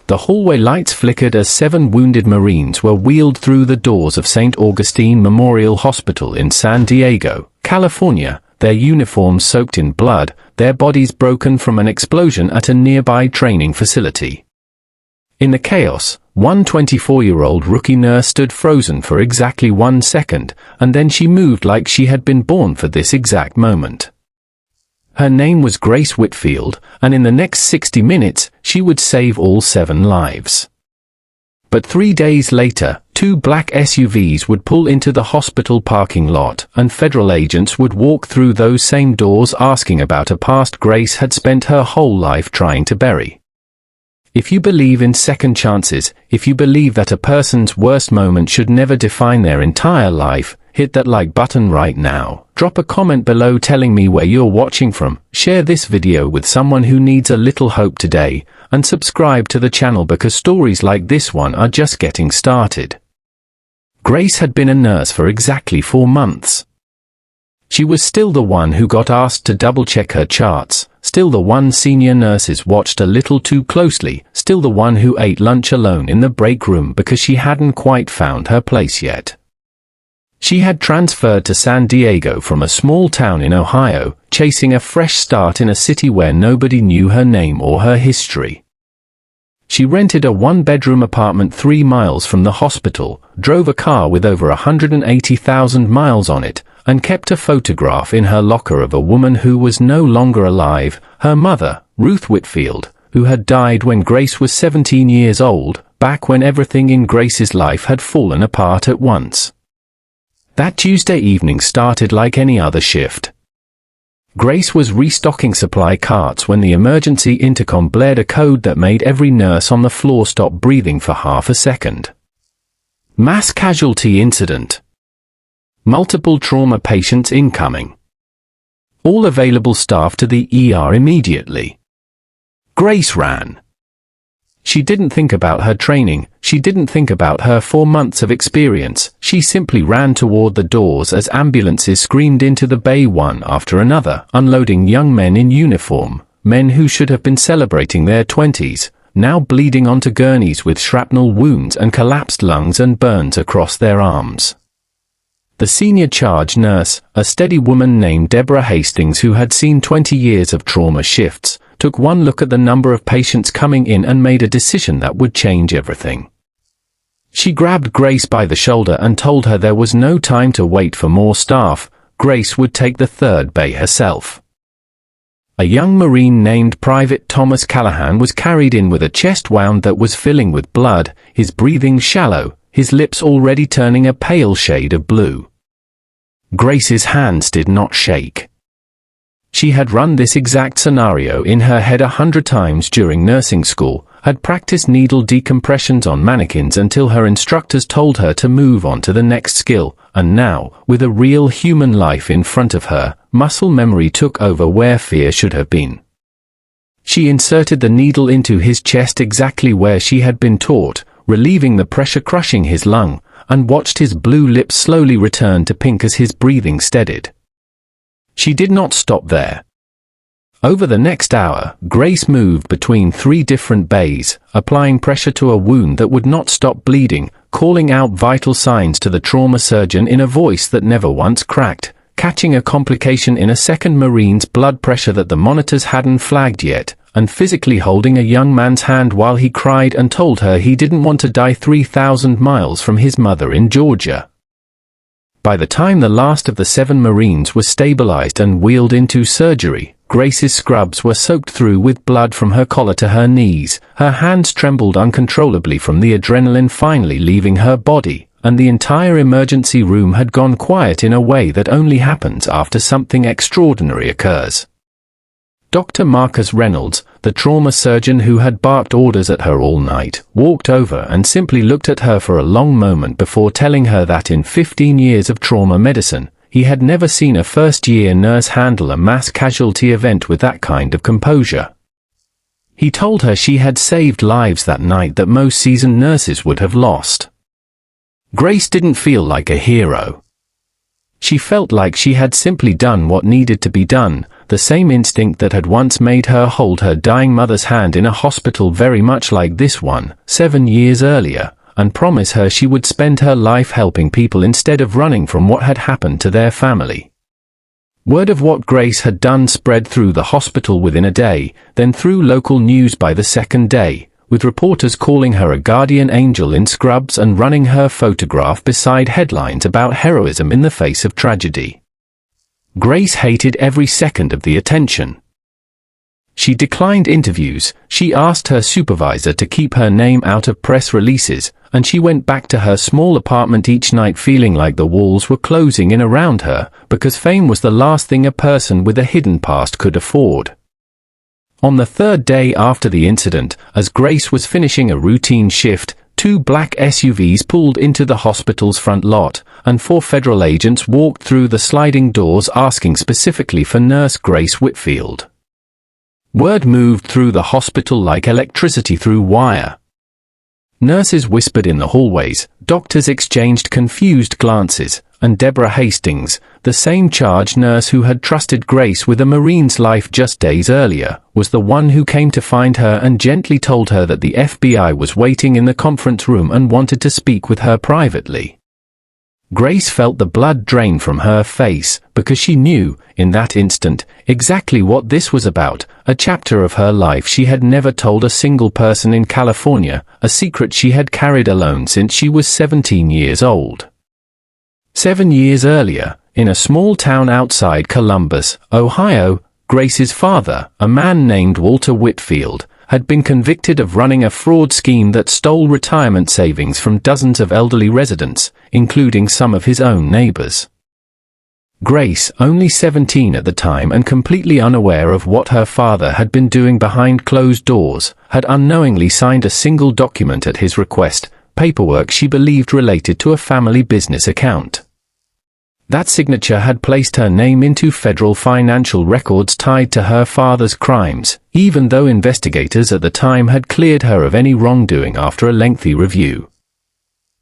the hallway lights flickered as 7 wounded Marines were wheeled through the doors of St. Augustine Memorial Hospital in San Diego, California, their uniforms soaked in blood, their bodies broken from an explosion at a nearby training facility. In the chaos, one 24-year-old rookie nurse stood frozen for exactly 1 second, and then she moved like she had been born for this exact moment. Her name was Grace Whitfield, and in the next 60 minutes, she would save all 7 lives. But 3 days later, 2 black SUVs would pull into the hospital parking lot, and federal agents would walk through those same doors asking about a past Grace had spent her whole life trying to bury. If you believe in second chances, if you believe that a person's worst moment should never define their entire life, hit that like button right now. Drop a comment below telling me where you're watching from, share this video with someone who needs a little hope today, and subscribe to the channel because stories like this one are just getting started. Grace had been a nurse for exactly 4 months. She was still the one who got asked to double-check her charts, still the one senior nurses watched a little too closely, still the one who ate lunch alone in the break room because she hadn't quite found her place yet. She had transferred to San Diego from a small town in Ohio, chasing a fresh start in a city where nobody knew her name or her history. She rented a 1-bedroom apartment 3 miles from the hospital, drove a car with over 180,000 miles on it, and kept a photograph in her locker of a woman who was no longer alive, her mother, Ruth Whitfield, who had died when Grace was 17 years old, back when everything in Grace's life had fallen apart at once. That Tuesday evening started like any other shift. Grace was restocking supply carts when the emergency intercom blared a code that made every nurse on the floor stop breathing for half a second. Mass casualty incident. Multiple trauma patients incoming. All available staff to the ER immediately. Grace ran. She didn't think about her training, she didn't think about her 4 months of experience, she simply ran toward the doors as ambulances screamed into the bay one after another, unloading young men in uniform, men who should have been celebrating their 20s, now bleeding onto gurneys with shrapnel wounds and collapsed lungs and burns across their arms. The senior charge nurse, a steady woman named Deborah Hastings who had seen 20 years of trauma shifts, took one look at the number of patients coming in and made a decision that would change everything. She grabbed Grace by the shoulder and told her there was no time to wait for more staff, Grace would take the 3rd bay herself. A young Marine named Private Thomas Callahan was carried in with a chest wound that was filling with blood, his breathing shallow, his lips already turning a pale shade of blue. Grace's hands did not shake. She had run this exact scenario in her head 100 times during nursing school, had practiced needle decompressions on mannequins until her instructors told her to move on to the next skill, and now, with a real human life in front of her, muscle memory took over where fear should have been. She inserted the needle into his chest exactly where she had been taught, relieving the pressure crushing his lung, and watched his blue lips slowly return to pink as his breathing steadied. She did not stop there. Over the next hour, Grace moved between 3 different bays, applying pressure to a wound that would not stop bleeding, calling out vital signs to the trauma surgeon in a voice that never once cracked, catching a complication in a second Marine's blood pressure that the monitors hadn't flagged yet, and physically holding a young man's hand while he cried and told her he didn't want to die 3,000 miles from his mother in Georgia. By the time the last of the 7 Marines were stabilized and wheeled into surgery, Grace's scrubs were soaked through with blood from her collar to her knees, her hands trembled uncontrollably from the adrenaline finally leaving her body, and the entire emergency room had gone quiet in a way that only happens after something extraordinary occurs. Dr. Marcus Reynolds, the trauma surgeon who had barked orders at her all night, walked over and simply looked at her for a long moment before telling her that in 15 years of trauma medicine, he had never seen a first-year nurse handle a mass casualty event with that kind of composure. He told her she had saved lives that night that most seasoned nurses would have lost. Grace didn't feel like a hero. She felt like she had simply done what needed to be done, the same instinct that had once made her hold her dying mother's hand in a hospital very much like this one, 7 years earlier, and promise her she would spend her life helping people instead of running from what had happened to their family. Word of what Grace had done spread through the hospital within a day, then through local news by the second day, with reporters calling her a guardian angel in scrubs and running her photograph beside headlines about heroism in the face of tragedy. Grace hated every second of the attention. She declined interviews, she asked her supervisor to keep her name out of press releases, and she went back to her small apartment each night feeling like the walls were closing in around her, because fame was the last thing a person with a hidden past could afford. On the third day after the incident, as Grace was finishing a routine shift, 2 black SUVs pulled into the hospital's front lot, and 4 federal agents walked through the sliding doors asking specifically for Nurse Grace Whitfield. Word moved through the hospital like electricity through wire. Nurses whispered in the hallways, doctors exchanged confused glances, and Deborah Hastings, the same charge nurse who had trusted Grace with a Marine's life just days earlier, was the one who came to find her and gently told her that the FBI was waiting in the conference room and wanted to speak with her privately. Grace felt the blood drain from her face, because she knew, in that instant, exactly what this was about, a chapter of her life she had never told a single person in California, a secret she had carried alone since she was 17 years old. 7 years earlier, in a small town outside Columbus, Ohio, Grace's father, a man named Walter Whitfield, had been convicted of running a fraud scheme that stole retirement savings from dozens of elderly residents, including some of his own neighbors. Grace, only 17 at the time and completely unaware of what her father had been doing behind closed doors, had unknowingly signed a single document at his request, paperwork she believed related to a family business account. That signature had placed her name into federal financial records tied to her father's crimes, even though investigators at the time had cleared her of any wrongdoing after a lengthy review.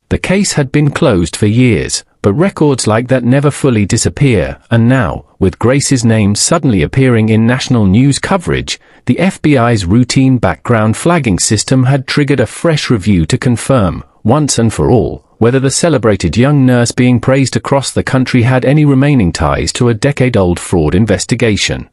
The case had been closed for years, but records like that never fully disappear, and now, with Grace's name suddenly appearing in national news coverage, the FBI's routine background flagging system had triggered a fresh review to confirm, once and for all, whether the celebrated young nurse being praised across the country had any remaining ties to a decade-old fraud investigation.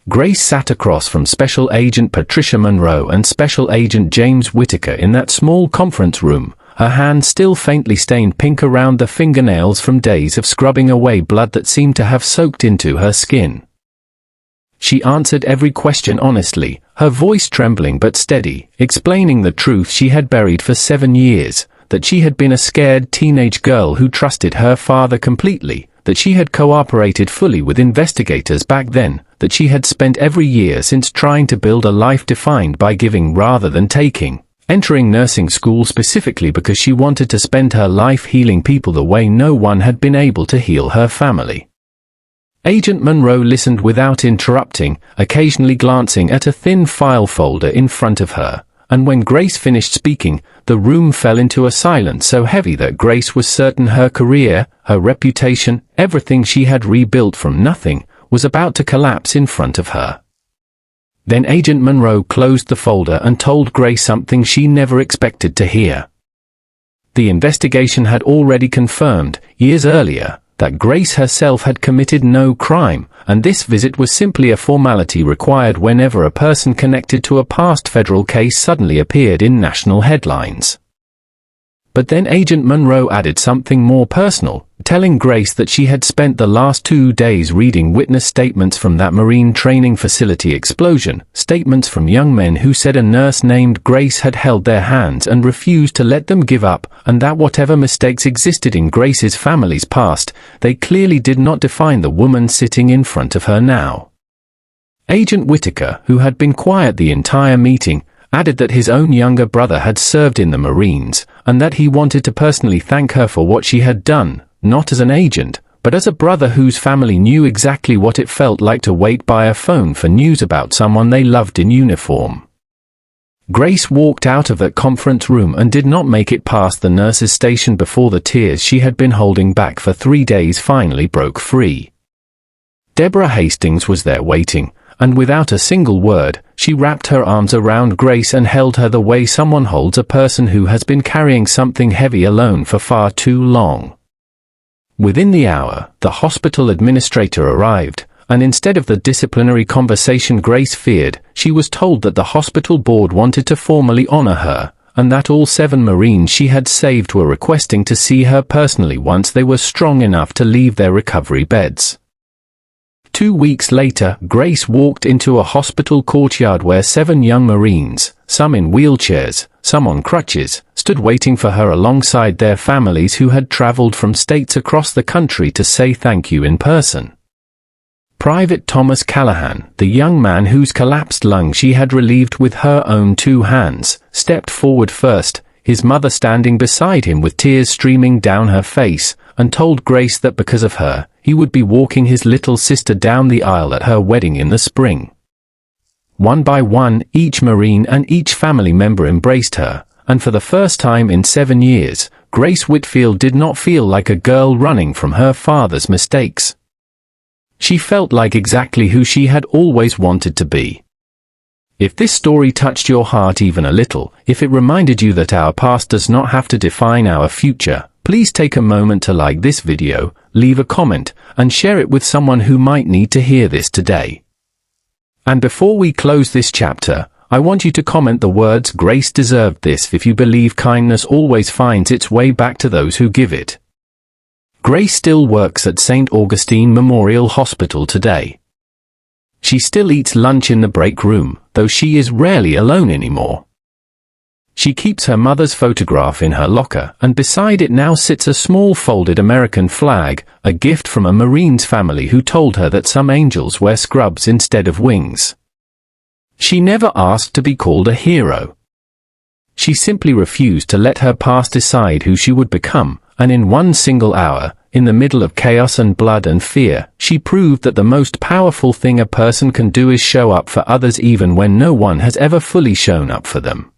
Grace sat across from Special Agent Patricia Monroe and Special Agent James Whitaker in that small conference room, her hands still faintly stained pink around the fingernails from days of scrubbing away blood that seemed to have soaked into her skin. She answered every question honestly, her voice trembling but steady, explaining the truth she had buried for 7 years, that she had been a scared teenage girl who trusted her father completely, that she had cooperated fully with investigators back then, that she had spent every year since trying to build a life defined by giving rather than taking, entering nursing school specifically because she wanted to spend her life healing people the way no one had been able to heal her family. Agent Monroe listened without interrupting, occasionally glancing at a thin file folder in front of her, and when Grace finished speaking, the room fell into a silence so heavy that Grace was certain her career, her reputation, everything she had rebuilt from nothing, was about to collapse in front of her. Then Agent Monroe closed the folder and told Grace something she never expected to hear. The investigation had already confirmed, years earlier, that Grace herself had committed no crime, and this visit was simply a formality required whenever a person connected to a past federal case suddenly appeared in national headlines. But then Agent Monroe added something more personal, telling Grace that she had spent the last 2 days reading witness statements from that Marine training facility explosion, statements from young men who said a nurse named Grace had held their hands and refused to let them give up, and that whatever mistakes existed in Grace's family's past, they clearly did not define the woman sitting in front of her now. Agent Whitaker, who had been quiet the entire meeting, added that his own younger brother had served in the Marines, and that he wanted to personally thank her for what she had done, not as an agent, but as a brother whose family knew exactly what it felt like to wait by a phone for news about someone they loved in uniform. Grace walked out of that conference room and did not make it past the nurse's station before the tears she had been holding back for 3 days finally broke free. Deborah Hastings was there waiting, and without a single word, she wrapped her arms around Grace and held her the way someone holds a person who has been carrying something heavy alone for far too long. Within the hour, the hospital administrator arrived, and instead of the disciplinary conversation Grace feared, she was told that the hospital board wanted to formally honor her, and that all 7 Marines she had saved were requesting to see her personally once they were strong enough to leave their recovery beds. 2 weeks later, Grace walked into a hospital courtyard where 7 young Marines, some in wheelchairs, some on crutches, stood waiting for her alongside their families who had traveled from states across the country to say thank you in person. Private Thomas Callahan, the young man whose collapsed lung she had relieved with her own 2 hands, stepped forward first, his mother standing beside him with tears streaming down her face, and told Grace that because of her, he would be walking his little sister down the aisle at her wedding in the spring. One by one, each Marine and each family member embraced her, and for the first time in 7 years, Grace Whitfield did not feel like a girl running from her father's mistakes. She felt like exactly who she had always wanted to be. If this story touched your heart even a little, if it reminded you that our past does not have to define our future, please take a moment to like this video, leave a comment, and share it with someone who might need to hear this today. And before we close this chapter, I want you to comment the words "Grace deserved this" if you believe kindness always finds its way back to those who give it. Grace still works at St. Augustine Memorial Hospital today. She still eats lunch in the break room, though she is rarely alone anymore. She keeps her mother's photograph in her locker, and beside it now sits a small folded American flag, a gift from a Marine's family who told her that some angels wear scrubs instead of wings. She never asked to be called a hero. She simply refused to let her past decide who she would become, and in one single hour, in the middle of chaos and blood and fear, she proved that the most powerful thing a person can do is show up for others even when no one has ever fully shown up for them.